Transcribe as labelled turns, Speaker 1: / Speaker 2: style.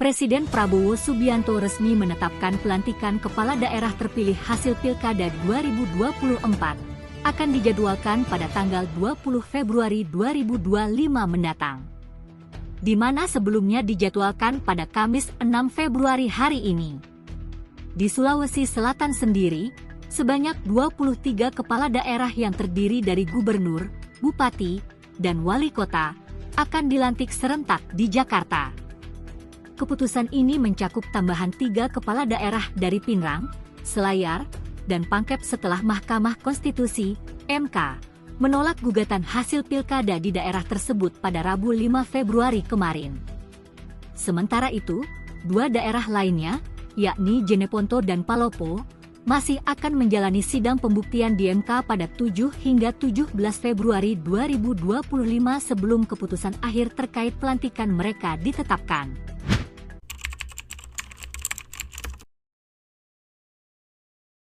Speaker 1: Presiden Prabowo Subianto resmi menetapkan pelantikan kepala daerah terpilih hasil Pilkada 2024 akan dijadwalkan pada tanggal 20 Februari 2025 mendatang. Di mana sebelumnya dijadwalkan pada Kamis 6 Februari hari ini. Di Sulawesi Selatan sendiri, sebanyak 23 kepala daerah yang terdiri dari gubernur, bupati, dan wali kota akan dilantik serentak di Jakarta. Keputusan ini mencakup tambahan 3 kepala daerah dari Pinrang, Selayar, dan Pangkep setelah Mahkamah Konstitusi, MK, menolak gugatan hasil pilkada di daerah tersebut pada Rabu 5 Februari kemarin. Sementara itu, 2 daerah lainnya, yakni Jeneponto dan Palopo, masih akan menjalani sidang pembuktian di MK pada 7 hingga 17 Februari 2025 sebelum keputusan akhir terkait pelantikan mereka ditetapkan.